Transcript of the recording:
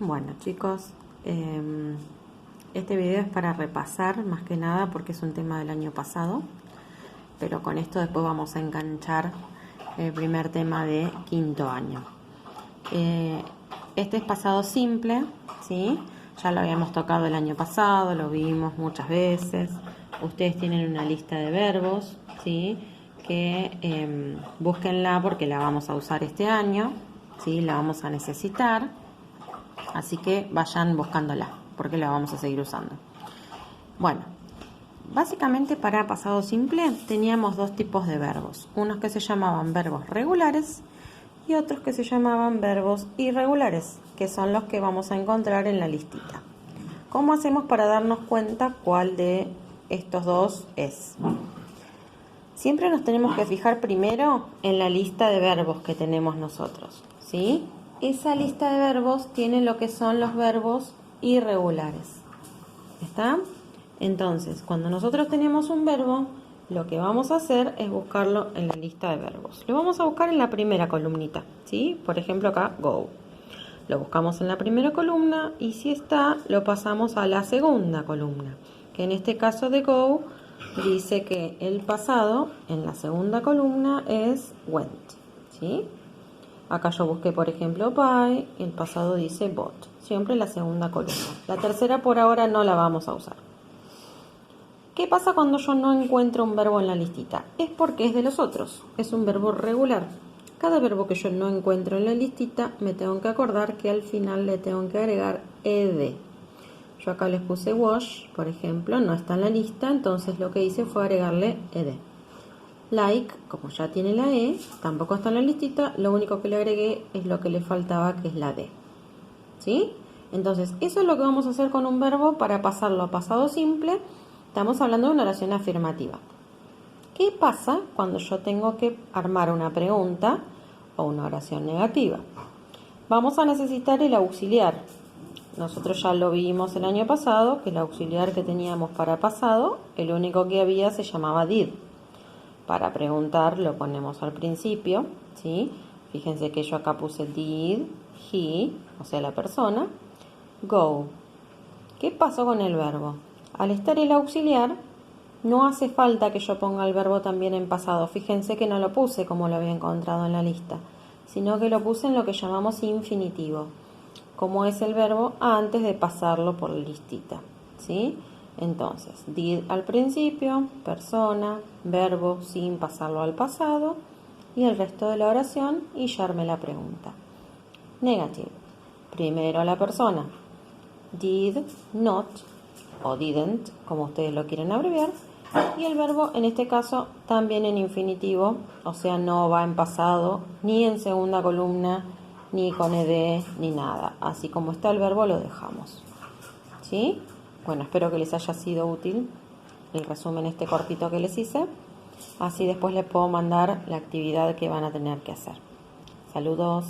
Bueno, chicos, este video es para repasar más que nada porque es un tema del año pasado, pero con esto después vamos a enganchar el primer tema de quinto año. Este es pasado simple, ¿sí? Ya lo habíamos tocado el año pasado, lo vimos muchas veces. Ustedes tienen una lista de verbos, ¿sí? Que búsquenla porque la vamos a usar este año, ¿sí? La vamos a necesitar. Así que vayan buscándola, porque la vamos a seguir usando. Bueno, básicamente para pasado simple teníamos dos tipos de verbos. Unos que se llamaban verbos regulares y otros que se llamaban verbos irregulares, que son los que vamos a encontrar en la listita. ¿Cómo hacemos para darnos cuenta cuál de estos dos es? Siempre nos tenemos que fijar primero en la lista de verbos que tenemos nosotros, ¿sí? Esa lista de verbos tiene lo que son los verbos irregulares. ¿Está? Entonces, cuando nosotros tenemos un verbo, lo que vamos a hacer es buscarlo en la lista de verbos. Lo vamos a buscar en la primera columnita, ¿sí? Por ejemplo, acá, go. Lo buscamos en la primera columna y si está, lo pasamos a la segunda columna, que en este caso de go dice que el pasado en la segunda columna es went, ¿sí? Acá yo busqué, por ejemplo, buy, el pasado dice bought, siempre en la segunda columna. La tercera por ahora no la vamos a usar. ¿Qué pasa cuando yo no encuentro un verbo en la listita? Es porque es de los otros, es un verbo regular. Cada verbo que yo no encuentro en la listita, me tengo que acordar que al final le tengo que agregar ed. Yo acá les puse wash, por ejemplo, no está en la lista, entonces lo que hice fue agregarle ed. Like, como ya tiene la E, tampoco está en la listita, lo único que le agregué es lo que le faltaba, que es la D. ¿Sí? Entonces, eso es lo que vamos a hacer con un verbo para pasarlo a pasado simple. Estamos hablando de una oración afirmativa. ¿Qué pasa cuando yo tengo que armar una pregunta o una oración negativa? Vamos a necesitar el auxiliar. Nosotros ya lo vimos el año pasado, que el auxiliar que teníamos para pasado, el único que había se llamaba did. Para preguntar lo ponemos al principio, ¿sí? Fíjense que yo acá puse did, he, o sea la persona, go. ¿Qué pasó con el verbo? Al estar el auxiliar, no hace falta que yo ponga el verbo también en pasado. Fíjense que no lo puse como lo había encontrado en la lista, sino que lo puse en lo que llamamos infinitivo, como es el verbo antes de pasarlo por la listita, ¿sí? Entonces, did al principio, persona, verbo sin pasarlo al pasado y el resto de la oración y ya armé la pregunta. Negative. Primero la persona. Did not o didn't, como ustedes lo quieren abreviar. Y el verbo, en este caso, también en infinitivo, o sea, no va en pasado, ni en segunda columna, ni con ed, ni nada. Así como está el verbo, lo dejamos. ¿Sí? Bueno, espero que les haya sido útil el resumen este cortito que les hice. Así después les puedo mandar la actividad que van a tener que hacer. Saludos.